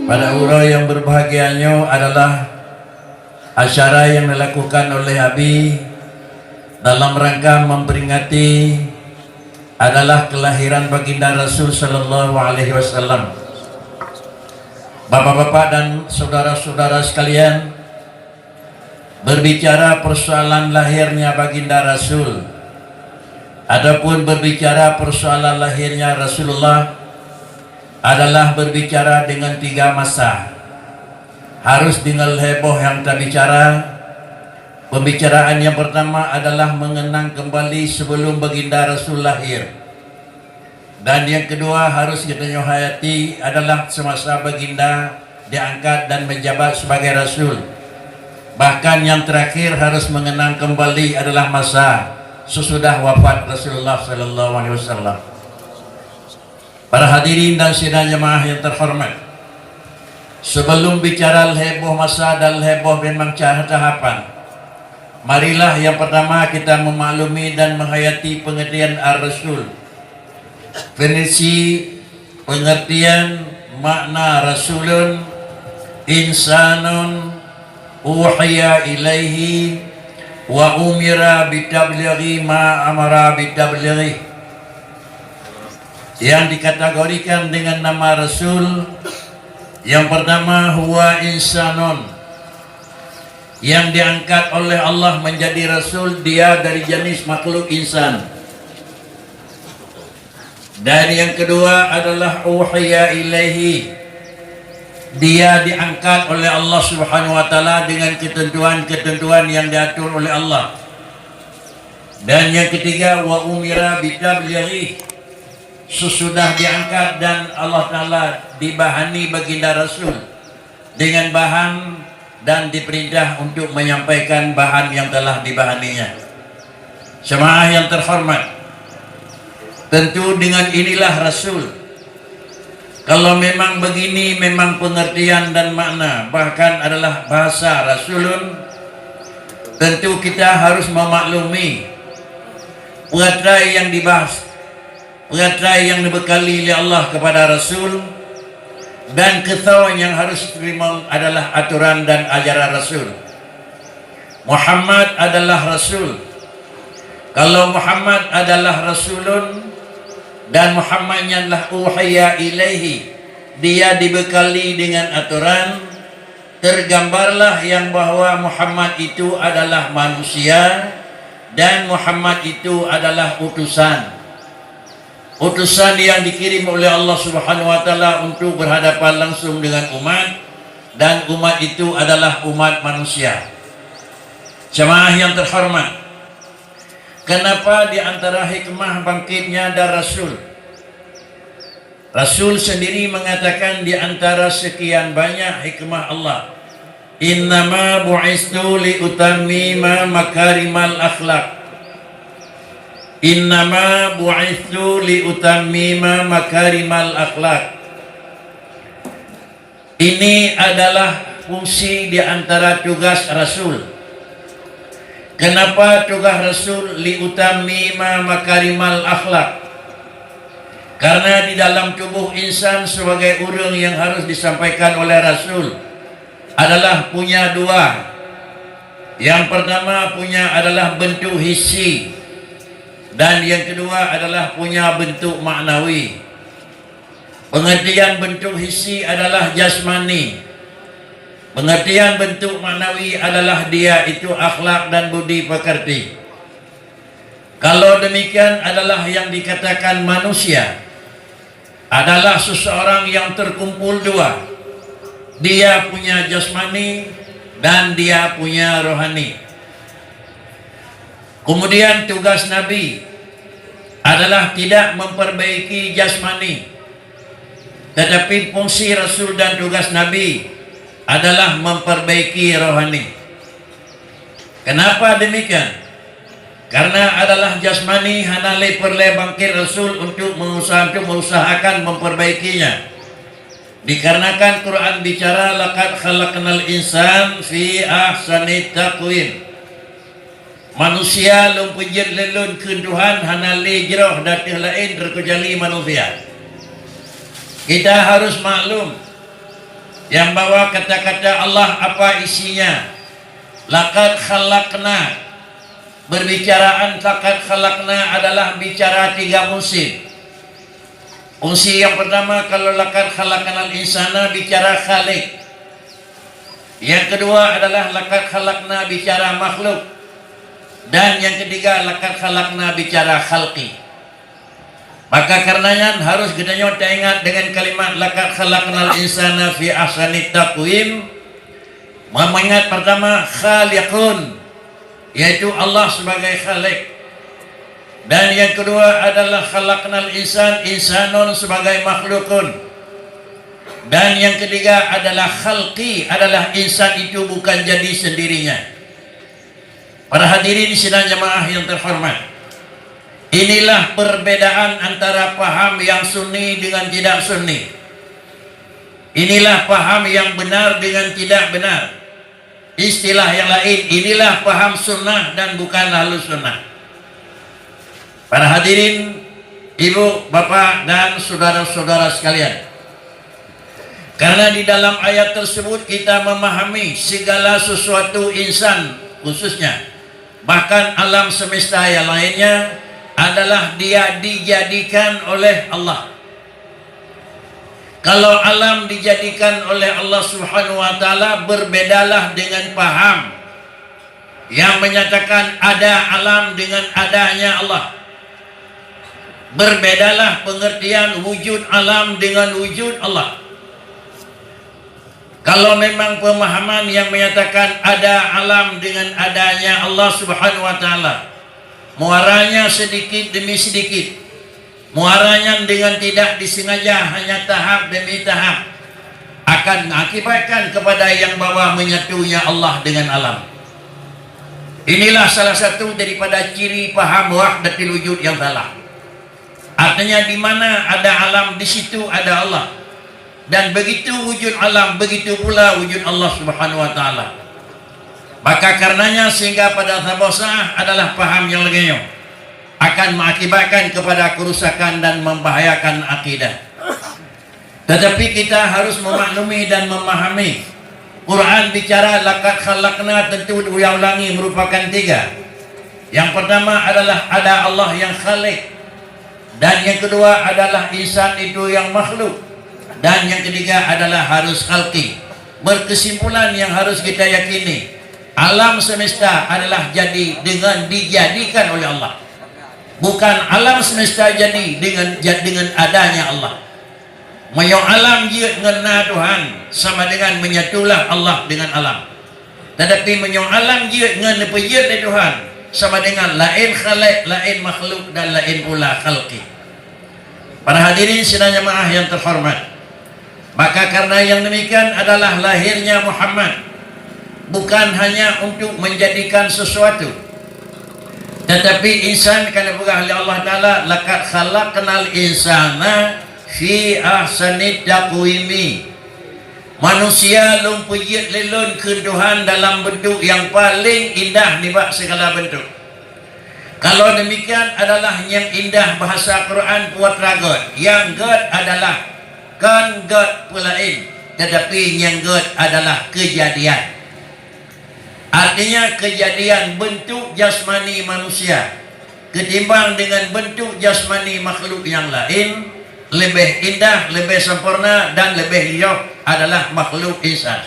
Pada urang yang berbahagianya adalah acara yang dilakukan oleh Abi dalam rangka memperingati adalah kelahiran baginda Rasul Sallallahu Alaihi Wasallam. Bapak-bapak dan saudara-saudara sekalian, berbicara persoalan lahirnya baginda Rasul, adapun berbicara persoalan lahirnya Rasulullah adalah berbicara dengan tiga masa. Harus dengan heboh yang kita bicara. Pembicaraan yang pertama adalah mengenang kembali sebelum baginda Rasul lahir. Dan yang kedua harus kita hayati adalah semasa baginda diangkat dan menjabat sebagai Rasul. Bahkan yang terakhir harus mengenang kembali adalah masa sesudah wafat Rasulullah Sallallahu Alaihi Wasallam. Para hadirin dan sidang jemaah yang terhormat, sebelum bicara heboh masa dan heboh memang tahapan, marilah yang pertama kita memaklumi dan menghayati pengertian Ar-Rasul. Definisi pengertian makna Rasulun insanun uhiya ilaihi wa umira bitablighi ma amara bitablighi, yang dikategorikan dengan nama Rasul. Yang pertama, huwa insanun, yang diangkat oleh Allah menjadi Rasul, dia dari jenis makhluk insan. Dan yang kedua adalah uhiya ilaihi, dia diangkat oleh Allah Subhanahu wa taala dengan ketentuan-ketentuan yang diatur oleh Allah. Dan yang ketiga, wa umira bitablighi, sesudah diangkat dan Allah Ta'ala dibahani baginda Rasul dengan bahan dan diperintah untuk menyampaikan bahan yang telah dibahaninya. Jemaah yang terhormat, tentu dengan inilah Rasul. Kalau memang begini memang pengertian dan makna bahkan adalah bahasa Rasulun, tentu kita harus memaklumi peratrai yang dibahas, peratrai yang dibekali oleh Allah kepada Rasul, dan ketahuan yang harus diterima adalah aturan dan ajaran Rasul. Muhammad adalah Rasul. Kalau Muhammad adalah Rasulun dan Muhammadnya adalah uhiya ilaihi, dia dibekali dengan aturan, tergambarlah yang bahwa Muhammad itu adalah manusia dan Muhammad itu adalah utusan. Utusan yang dikirim oleh Allah Subhanahu wa taala untuk berhadapan langsung dengan umat, dan umat itu adalah umat manusia. Jemaah yang terhormat, kenapa di antara hikmah bangkitnya dan Rasul? Rasul sendiri mengatakan di antara sekian banyak hikmah Allah, innama bu'istu li utammima makarimal akhlaq. Innama bu'ithu li utammima makarimal akhlak. Ini adalah fungsi di antara tugas Rasul. Kenapa tugas Rasul li utammima makarimal akhlak? Karena di dalam tubuh insan sebagai orang yang harus disampaikan oleh Rasul adalah punya dua. Yang pertama punya adalah bentuk hissi, dan yang kedua adalah punya bentuk maknawi. Pengertian bentuk hissi adalah jasmani. Pengertian bentuk maknawi adalah dia itu akhlak dan budi pekerti. Kalau demikian adalah yang dikatakan manusia adalah seseorang yang terkumpul dua. Dia punya jasmani dan dia punya rohani. Kemudian tugas Nabi adalah tidak memperbaiki jasmani, tetapi fungsi Rasul dan tugas Nabi adalah memperbaiki rohani. Kenapa demikian? Karena adalah jasmani hanale perle bangkit Rasul untuk mengusahakan memperbaikinya. Dikarenakan Quran bicara laqad khalaqnal insan fi ahsani taqwim. Manusia lumpujir lelun ke Tuhan hanali jeroh datih lain terkecuali manusia. Kita harus maklum yang bahwa kata-kata Allah apa isinya. Laqad khalaqna, berbicaraan laqad khalaqna adalah bicara 3 musim. Fungsi yang pertama, kalau laqad khalaqnal insana bicara khaliq. Yang kedua adalah laqad khalaqna bicara makhluk. Dan yang ketiga laqad khalaqna bicara khalqi. Maka karenanya harus kita ingat dengan kalimat laqad khalaqnal insana fi ahsani taqwim. Mengingat pertama khaliqun, yaitu Allah sebagai khaliq. Dan yang kedua adalah khalaqnal insanun sebagai makhlukun. Dan yang ketiga adalah khalqi, adalah insan itu bukan jadi sendirinya. Para hadirin sidang jemaah yang terhormat, inilah perbedaan antara paham yang sunni dengan tidak sunni. Inilah paham yang benar dengan tidak benar. Istilah yang lain, inilah paham sunnah dan bukan ahlu sunnah. Para hadirin, ibu, bapak, dan saudara-saudara sekalian, karena di dalam ayat tersebut kita memahami segala sesuatu insan khususnya, bahkan alam semesta yang lainnya adalah dia dijadikan oleh Allah. Kalau alam dijadikan oleh Allah Subhanahu wa taala, berbedalah dengan paham yang menyatakan ada alam dengan adanya Allah. Berbedalah pengertian wujud alam dengan wujud Allah. Kalau memang pemahaman yang menyatakan ada alam dengan adanya Allah Subhanahu wa taala, muaranya sedikit demi sedikit, muaranya dengan tidak disengaja, hanya tahap demi tahap, akan mengakibatkan kepada yang bawah menyatunya Allah dengan alam. Inilah salah satu daripada ciri paham wahdatul wujud yang salah. Artinya di mana ada alam, di situ ada Allah. Dan begitu wujud alam, begitu pula wujud Allah Subhanahu wa taala. Maka karenanya sehingga pada sabosah adalah paham yang lengeyo, akan mengakibatkan kepada kerusakan dan membahayakan akidah. Tetapi kita harus memaklumi dan memahami, Quran bicara laqad khalaqna, tentu diulangi merupakan 3. Yang pertama adalah ada Allah yang khaliq, dan yang kedua adalah insan itu yang makhluk, dan yang ketiga adalah harus khalqi. Berkesimpulan yang harus kita yakini, alam semesta adalah jadi dengan dijadikan oleh Allah. Bukan alam semesta jadi dengan adanya Allah. Mayo alam dia ngena Tuhan sama dengan menyatulah Allah dengan alam. Tetapi mayo alam dia ngena pejir Tuhan sama dengan lain khaliq, lain makhluk, dan lain pula khalqi. Para hadirin sidang jemaah yang terhormat, maka karena yang demikian adalah lahirnya Muhammad bukan hanya untuk menjadikan sesuatu, tetapi insan karena bukan oleh Allah Ta'ala, laqad khalaqnal insana fi ahsani taqwimi. Manusia lumpuyit lelun ke Tuhan dalam bentuk yang paling indah dibak segala bentuk. Kalau demikian adalah yang indah bahasa Quran buat ragot. Yang God adalah kan God pulain, tetapi yang God adalah kejadian. Artinya kejadian bentuk jasmani manusia ketimbang dengan bentuk jasmani makhluk yang lain lebih indah, lebih sempurna, dan lebih hijau adalah makhluk insan.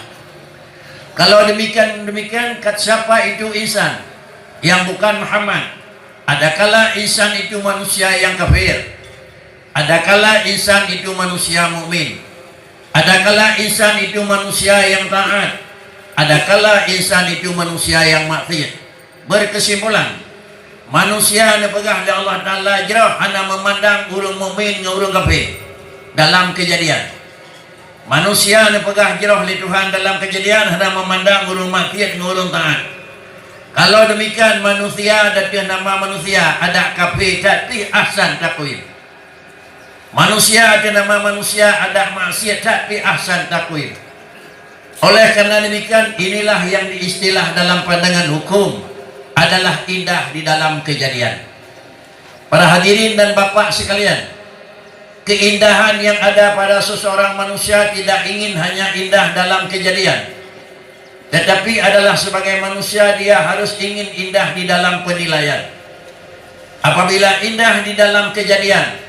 Kalau demikian siapa itu insan yang bukan Muhammad? Adakala insan itu manusia yang kafir, adakala insan itu manusia mukmin, adakala insan itu manusia yang taat, adakala insan itu manusia yang maksiat. Berkesimpulan, manusia yang pegang oleh Allah Ta'ala jauh hanya memandang urung mukmin dengan urung kafir dalam kejadian. Manusia yang pegang jauh oleh Tuhan dalam kejadian hanya memandang urung maksiat dengan urung taat. Kalau demikian manusia ada nama manusia, ada kafir tapi ahsan takwim. Manusia ada nama manusia, ada maksiat tapi ahsan takwim. Oleh karena demikian inilah yang diistilah dalam pandangan hukum adalah indah di dalam kejadian. Para hadirin dan bapak sekalian, keindahan yang ada pada seseorang manusia tidak ingin hanya indah dalam kejadian, tetapi adalah sebagai manusia dia harus ingin indah di dalam penilaian. Apabila indah di dalam kejadian,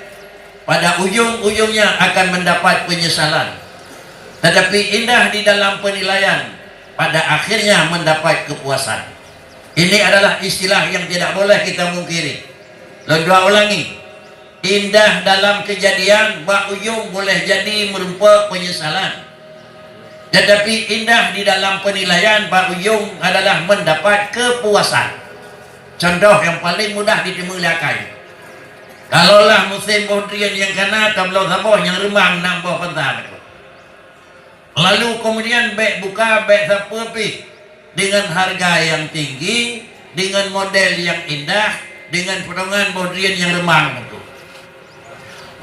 pada ujung-ujungnya akan mendapat penyesalan. Tetapi indah di dalam penilaian, pada akhirnya mendapat kepuasan. Ini adalah istilah yang tidak boleh kita mungkiri. Dua ulangi. Indah dalam kejadian, ujung boleh jadi merupa penyesalan. Tetapi indah di dalam penilaian, ujung adalah mendapat kepuasan. Contoh yang paling mudah ditemulakan. Kalaulah musim bodrian yang kena tablau sabah yang remang nak bawah pentah. Lalu kemudian baik buka baik siapa pi dengan harga yang tinggi, dengan model yang indah, dengan potongan bodrian yang remang itu.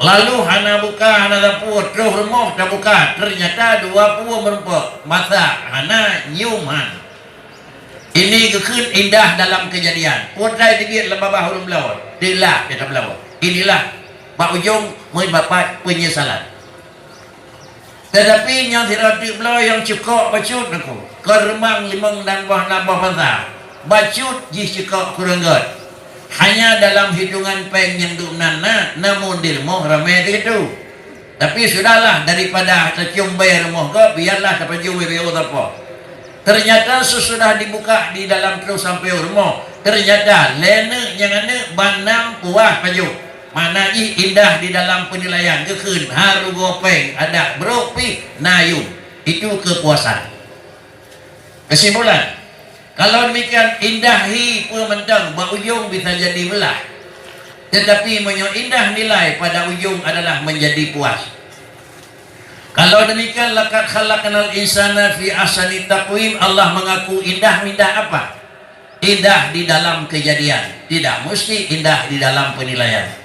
Lalu hana buka hana sapu terus remah dah buka, ternyata dua puluh merupa masa hana nyuman. Ini kekun indah dalam kejadian. Putai digit lebah huruf lawan. Dilah dia tak lawan. Inilah pak ujung mendapat penyesalan. Tetapi yang tidak belau yang cukup bacut aku. Keremang limang dan nambah pasal. Bacut ji cukup kuranggat. Hanya dalam hitungan peng yang nana, namun dirmoh ramai itu. Tapi sudahlah, daripada tercium bayar rumah ke, biarlah dapat cium bayar apa. Ternyata sesudah dibuka di dalam terus sampai rumah, ternyata lena yang ada banam puas baju. Mana indah di dalam penilaian kekun haru gopeng ada beropi nayun, itu kepuasan. Kesimpulan, kalau demikian indahi pementang ujung bisa jadi belah, tetapi indah nilai pada ujung adalah menjadi puas. Kalau demikian laqad khalaqnal insana fi ahsani taqwim, Allah mengaku indah apa? Indah di dalam kejadian, tidak mesti indah di dalam penilaian.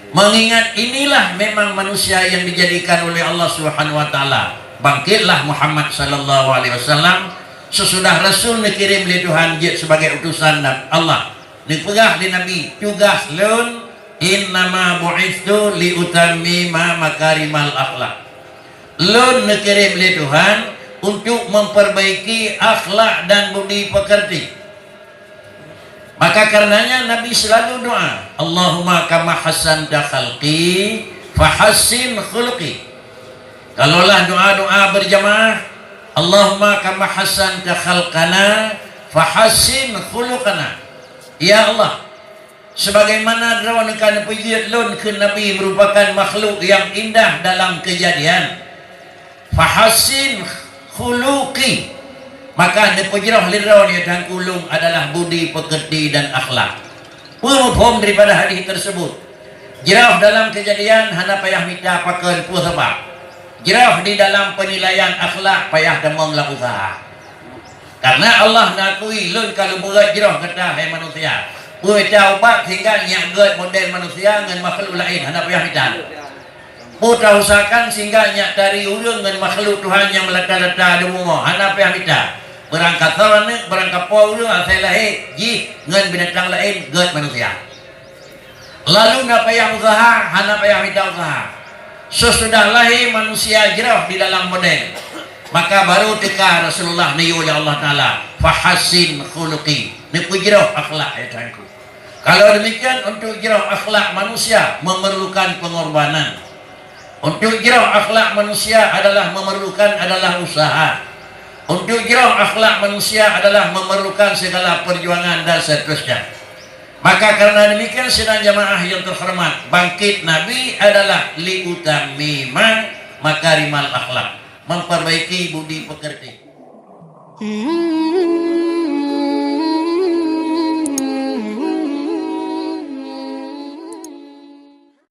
Mengingat inilah memang manusia yang dijadikan oleh Allah Subhanahu wa taala. Bangkitlah Muhammad sallallahu alaihi wasallam sesudah Rasul dikirim oleh Tuhan sebagai utusan Allah. Dipegah di Nabi tugas lun innama bu'itsu liutammima makarimal akhlak. Lun dikirim oleh Tuhan untuk memperbaiki akhlak dan budi pekerti. Maka karenanya Nabi selalu doa, Allahumma kama hassanta khalqi fahassin khuluqi. Kalaulah doa-doa berjamaah, Allahumma kama hassanta khalqana fahassin khuluqana. Ya Allah, sebagaimana rawakan pujian lun ke Nabi merupakan makhluk yang indah dalam kejadian, fahassin khuluqi, maka dipujrah lirau ni dan kulung adalah budi pekerti dan akhlak. Pemufhum daripada hadis tersebut, jirah dalam kejadian hana payah minta pakai puas sebab. Jirah di dalam penilaian akhlak payah demong lah usaha. Karena Allah nakui lun kalau berat jirah kata hai manusia. Puas ubat sehingga nyak ged model manusia dengan makhluk lain hana payah minta. Putra usahakan sehingga nyak dari urang dengan makhluk Tuhan yang melata-lata di rumah hana payah minta. Berangkat sarana, berangkat paulu, asal lahir, ji, ngan binatang lain, ged manusia. Lalu nak payah usaha, hana payah minta usaha. Sesudah lahir manusia jerah di dalam model, maka baru teka Rasulullah ni oleh Allah Ta'ala, fahassin khuluqi, ni jerah akhlak ya tuanku. Kalau demikian, untuk jerah akhlak manusia memerlukan pengorbanan. Untuk jerah akhlak manusia memerlukan usaha. Untuk jirah akhlak manusia adalah memerlukan segala perjuangan dan seterusnya. Maka karena demikian sidang jamaah yang terhormat, bangkit Nabi adalah liutamima makarimal akhlak, memperbaiki budi pekerti.